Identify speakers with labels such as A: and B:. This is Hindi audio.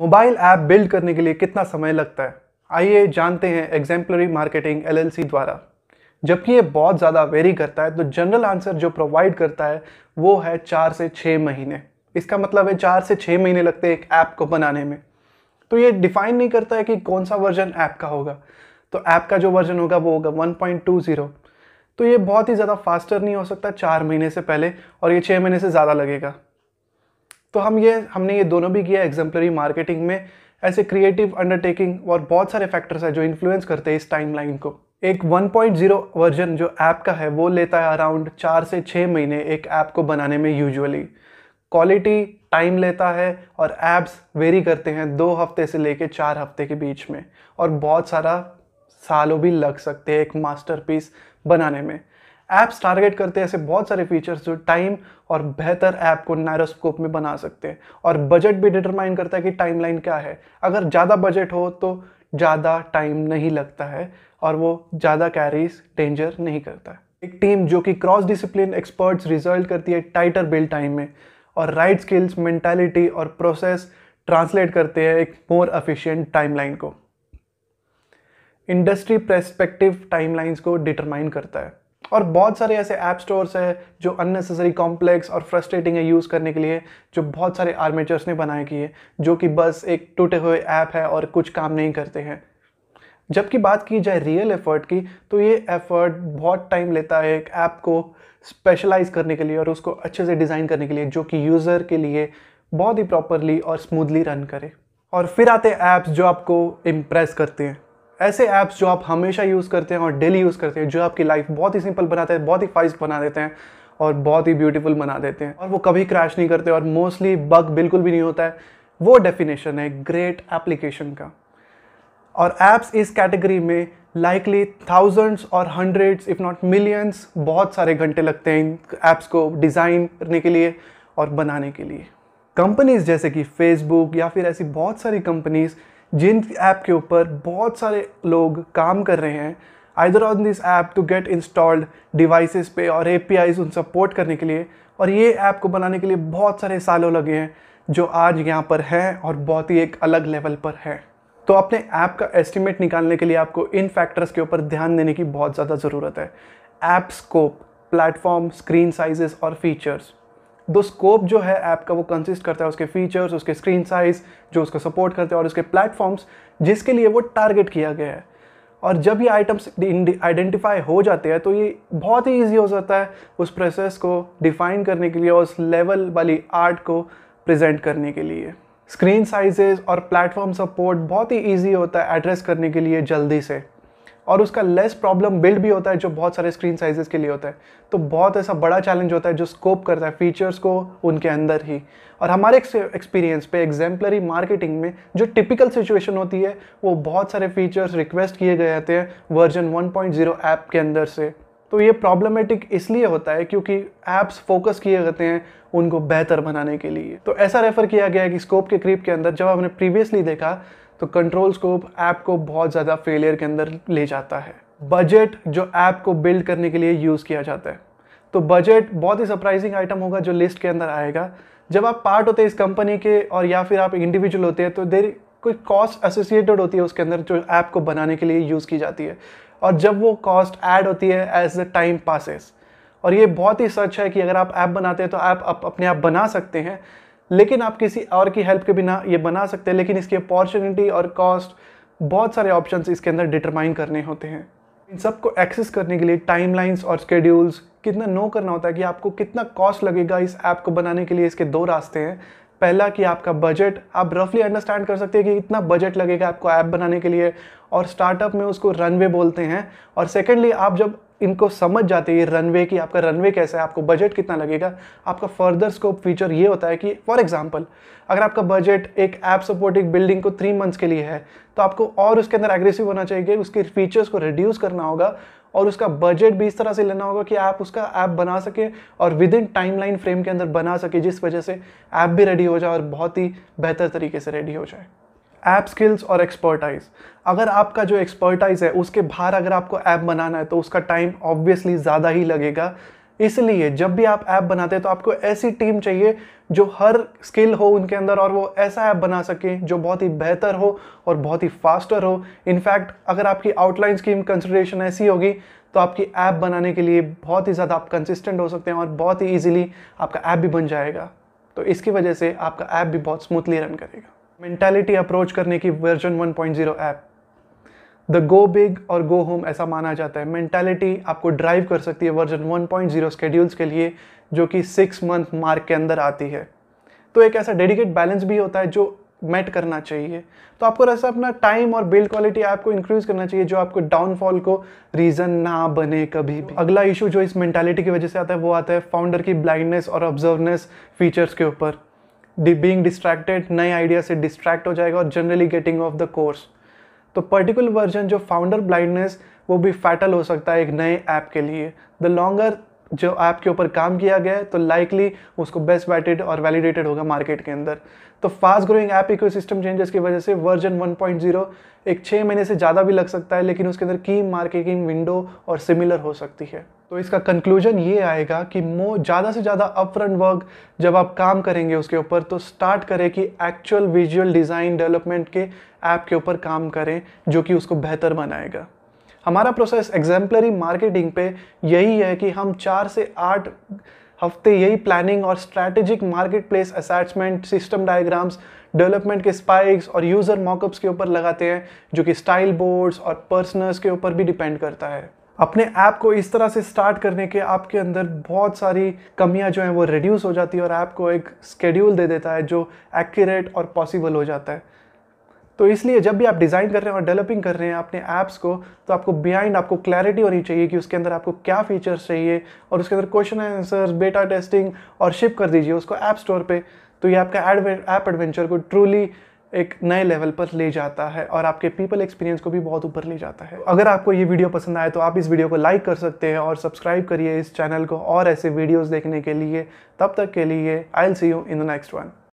A: मोबाइल ऐप बिल्ड करने के लिए कितना समय लगता है? आइए जानते हैं एग्जेम्पलरी मार्केटिंग एलएलसी द्वारा। जबकि ये बहुत ज़्यादा वेरी करता है, तो जनरल आंसर जो प्रोवाइड करता है वो है 4 से 6 महीने। इसका मतलब है 4 से 6 महीने लगते हैं एक ऐप को बनाने में। तो ये डिफाइन नहीं करता है कि कौन सा वर्जन ऐप का होगा। तो ऐप का जो वर्जन होगा वो होगा 1.20। तो ये बहुत ही ज़्यादा फास्टर नहीं हो सकता 4 महीने से पहले, और ये 6 महीने से ज़्यादा लगेगा। तो हमने ये दोनों भी किया एग्जाम्पलरी मार्केटिंग में। ऐसे क्रिएटिव अंडरटेकिंग और बहुत सारे फैक्टर्स हैं जो इन्फ्लुएंस करते हैं इस टाइमलाइन को। एक 1.0 वर्जन जो ऐप का है वो लेता है अराउंड 4 से 6 महीने एक ऐप को बनाने में यूजुअली। क्वालिटी टाइम लेता है और ऐप्स वेरी करते हैं 2 हफ्ते से लेके 4 हफ्ते के बीच में, और बहुत सारा सालों भी लग सकते हैं एक मास्टरपीस बनाने में। ऐप्स टारगेट करते हैं ऐसे बहुत सारे फीचर्स जो टाइम और बेहतर ऐप को नैरो स्कोप में बना सकते हैं। और बजट भी डिटरमाइन करता है कि टाइमलाइन क्या है। अगर ज़्यादा बजट हो तो ज़्यादा टाइम नहीं लगता है और वो ज़्यादा कैरीज डेंजर नहीं करता है। एक टीम जो कि क्रॉस डिसिप्लिन एक्सपर्ट्स रिजल्ट करती है टाइटर बिल्ड टाइम में, और राइट स्किल्स, मेंटालिटी और प्रोसेस ट्रांसलेट करते हैं एक मोर एफिशिएंट टाइमलाइन को। इंडस्ट्री पर्सपेक्टिव टाइमलाइंस को डिटरमाइन करता है। और बहुत सारे ऐसे ऐप स्टोर्स हैं जो अननेसेसरी कॉम्प्लेक्स और फ्रस्ट्रेटिंग है यूज़ करने के लिए, जो बहुत सारे आर्मेचर्स ने बनाए किए, जो कि बस एक टूटे हुए ऐप है और कुछ काम नहीं करते हैं। जबकि बात की जाए रियल एफर्ट की, तो ये एफर्ट बहुत टाइम लेता है एक ऐप को स्पेशलाइज करने के लिए और उसको अच्छे से डिज़ाइन करने के लिए, जो कि यूज़र के लिए बहुत ही प्रॉपरली और स्मूथली रन करे। और फिर आते हैं ऐप्स जो आपको इम्प्रेस करते हैं। ऐसे ऐप्स जो आप हमेशा यूज़ करते हैं और डेली यूज़ करते हैं, जो आपकी लाइफ बहुत ही सिंपल बनाते हैं, बहुत ही फास्ट बना देते हैं और बहुत ही ब्यूटीफुल बना देते हैं, और वो कभी क्रैश नहीं करते और मोस्टली बग बिल्कुल भी नहीं होता है। वो डेफिनेशन है ग्रेट एप्लीकेशन का। और ऐप्स इस कैटेगरी में लाइकली थाउजेंड्स और हंड्रेड्स इफ नॉट मिलियंस बहुत सारे घंटे लगते हैं इन ऐप्स को डिज़ाइन करने के लिए और बनाने के लिए। कंपनीज जैसे कि फेसबुक या फिर ऐसी बहुत सारी कंपनीज जिन ऐप के ऊपर बहुत सारे लोग काम कर रहे हैं, either on this app to get installed devices पे और एपीआईज उन सपोर्ट करने के लिए, और ये ऐप को बनाने के लिए बहुत सारे सालों लगे हैं, जो आज यहाँ पर हैं और बहुत ही एक अलग लेवल पर है। तो अपने ऐप का एस्टिमेट निकालने के लिए आपको इन फैक्टर्स के ऊपर ध्यान देने की बहुत ज़्यादा ज़रूरत है। App scope, platform, screen sizes और फीचर्स। दो स्कोप जो है ऐप का वो कंसिस्ट करता है उसके फीचर्स, उसके स्क्रीन साइज जो उसको सपोर्ट करते हैं, और उसके प्लेटफॉर्म्स जिसके लिए वो टारगेट किया गया है। और जब ये आइटम्स आइडेंटिफाई हो जाते हैं तो ये बहुत ही ईजी हो जाता है उस प्रोसेस को डिफाइन करने के लिए और उस लेवल वाली आर्ट को प्रेजेंट करने के लिए। स्क्रीन साइजेस और प्लेटफॉर्म सपोर्ट बहुत ही ईजी होता है एड्रेस करने के लिए जल्दी से, और उसका लेस प्रॉब्लम बिल्ड भी होता है जो बहुत सारे स्क्रीन साइजेस के लिए होता है। तो बहुत ऐसा बड़ा चैलेंज होता है जो स्कोप करता है फीचर्स को उनके अंदर ही। और हमारे एक्सपीरियंस पे एग्जाम्पलरी मार्केटिंग में जो टिपिकल सिचुएशन होती है, वो बहुत सारे फीचर्स रिक्वेस्ट किए गए रहते हैं वर्जन 1.0 ऐप के अंदर से। तो ये प्रॉब्लमेटिक इसलिए होता है क्योंकि ऐप्स फोकस किए जाते हैं उनको बेहतर बनाने के लिए। तो ऐसा रेफर किया गया है कि स्कोप के क्रीप के अंदर जब हमने प्रीवियसली देखा तो कंट्रोल स्कोप ऐप को बहुत ज़्यादा फेलियर के अंदर ले जाता है। बजट जो ऐप को बिल्ड करने के लिए यूज़ किया जाता है, तो बजट बहुत ही सरप्राइजिंग आइटम होगा जो लिस्ट के अंदर आएगा। जब आप पार्ट होते हैं इस कंपनी के और या फिर आप इंडिविजुअल होते हैं, तो देर कोई कॉस्ट एसोसिएटेड होती है उसके अंदर जो ऐप को बनाने के लिए यूज़ की जाती है, और जब वो कॉस्ट ऐड होती है एज द टाइम पासेस। और ये बहुत ही सच है कि अगर आप ऐप बनाते हैं तो ऐप अपने आप बना सकते हैं, लेकिन आप किसी और की हेल्प के बिना ये बना सकते हैं, लेकिन इसकी अपॉर्चुनिटी और कॉस्ट, बहुत सारे ऑप्शंस इसके अंदर डिटरमाइन करने होते हैं। इन सबको एक्सेस करने के लिए टाइमलाइंस और स्केड्यूल्स कितना नो करना होता है कि आपको कितना कॉस्ट लगेगा इस ऐप को बनाने के लिए। इसके दो रास्ते हैं। पहला कि आपका बजट, आप रफली अंडरस्टैंड कर सकते हैं कि इतना बजट लगेगा आपको ऐप बनाने के लिए, और स्टार्टअप में उसको रनवे बोलते हैं। और सेकेंडली आप जब इनको समझ जाते हैं ये रनवे की, आपका रनवे कैसा है, आपको बजट कितना लगेगा, आपका फर्दर स्कोप फीचर ये होता है कि फॉर एग्जांपल अगर आपका बजट एक ऐप सपोर्टिंग बिल्डिंग को 3 मंथ्स के लिए है, तो आपको और उसके अंदर एग्रेसिव होना चाहिए, उसके फीचर्स को रिड्यूस करना होगा और उसका बजट भी इस तरह से लेना होगा कि आप उसका ऐप बना सके और विद इन टाइमलाइन फ्रेम के अंदर बना सके, जिस वजह से ऐप भी रेडी हो जाए और बहुत ही बेहतर तरीके से रेडी हो जाए। ऐप स्किल्स और एक्सपर्टाइज, अगर आपका जो एक्सपर्टाइज है उसके बाहर अगर आपको ऐप बनाना है तो उसका टाइम ऑब्वियसली ज़्यादा ही लगेगा इसलिए जब भी आप ऐप बनाते हैं तो आपको ऐसी टीम चाहिए जो हर स्किल हो उनके अंदर और वो ऐसा ऐप बना सके जो बहुत ही बेहतर हो और बहुत ही फास्टर हो। इनफैक्ट अगर आपकी आउटलाइन स्कीम कंसिडरेशन ऐसी होगी तो आपकी ऐप बनाने के लिए बहुत ही ज़्यादा आप कंसिस्टेंट हो सकते हैं और बहुत ही ईजिली आपका ऐप भी बन जाएगा। तो इसकी वजह से आपका ऐप भी बहुत स्मूथली रन करेगा। मेंटालिटी अप्रोच करने की version 1.0 app the go big और गो होम ऐसा माना जाता है। मेंटालिटी आपको ड्राइव कर सकती है वर्जन 1.0 स्केड्यूल्स के लिए जो कि 6 मंथ मार्क के अंदर आती है। तो एक ऐसा डेडिकेट बैलेंस भी होता है जो मेट करना चाहिए। तो आपको ऐसा अपना टाइम और बिल्ड क्वालिटी ऐप को इंक्रीज करना चाहिए जो आपको डाउनफॉल को रीजन ना बने कभी भी। अगला इशू जो इस मेंटालिटी की वजह से आता है वो आता है फाउंडर की ब्लाइंडनेस और ऑब्जर्वनेस फीचर्स के ऊपर। बीइंग डिस्ट्रैक्टेड, नए आइडिया से डिस्ट्रैक्ट हो जाएगा और generally getting off the course. तो पर्टिकुलर वर्जन जो फाउंडर ब्लाइंडनेस वो भी फैटल हो सकता है एक नए ऐप के लिए। द लॉन्गर जो ऐप के ऊपर काम किया गया है तो लाइकली उसको बेस्ट वेटेड और वैलिडेटेड होगा मार्केट के अंदर। तो fast growing app ecosystem changes की वजह से वर्जन 1.0 एक 6 महीने से ज़्यादा भी लग सकता है, लेकिन उसके अंदर की मार्केटिंग विंडो और सिमिलर हो सकती है। तो इसका कंक्लूजन ये आएगा कि ज़्यादा से ज़्यादा अपफ्रंट वर्क जब आप काम करेंगे उसके ऊपर तो स्टार्ट करें कि एक्चुअल विजुअल डिज़ाइन डेवलपमेंट के ऐप के ऊपर काम करें जो कि उसको बेहतर बनाएगा। हमारा प्रोसेस एग्जाम्पलरी मार्केटिंग पे यही है कि हम 4 से 8 हफ्ते यही प्लानिंग और strategic market place assessment, system diagrams, development के स्पाइक्स और यूज़र मॉकअप्स के ऊपर लगाते हैं जो कि स्टाइल बोर्ड्स और पर्सनर्स के ऊपर भी डिपेंड करता है। अपने ऐप को इस तरह से स्टार्ट करने के आपके अंदर बहुत सारी कमियां जो हैं वो रिड्यूस हो जाती है और ऐप को एक स्केड्यूल दे देता है जो एक्यूरेट और पॉसिबल हो जाता है। तो इसलिए जब भी आप डिज़ाइन कर रहे हैं और डेवलपिंग कर रहे हैं अपने ऐप्स को तो आपको क्लैरिटी होनी चाहिए कि उसके अंदर आपको क्या फीचर्स चाहिए और उसके अंदर क्वेश्चन आंसर्स, बेटा टेस्टिंग और शिप कर दीजिए उसको ऐप स्टोर पे। तो ये आपका ऐप एडवेंचर को ट्रूली एक नए लेवल पर ले जाता है और आपके पीपल एक्सपीरियंस को भी बहुत ऊपर ले जाता है। अगर आपको ये वीडियो पसंद आए तो आप इस वीडियो को लाइक कर सकते हैं और सब्सक्राइब करिए इस चैनल को और ऐसे वीडियोस देखने के लिए। तब तक के लिए I will see you in the next one.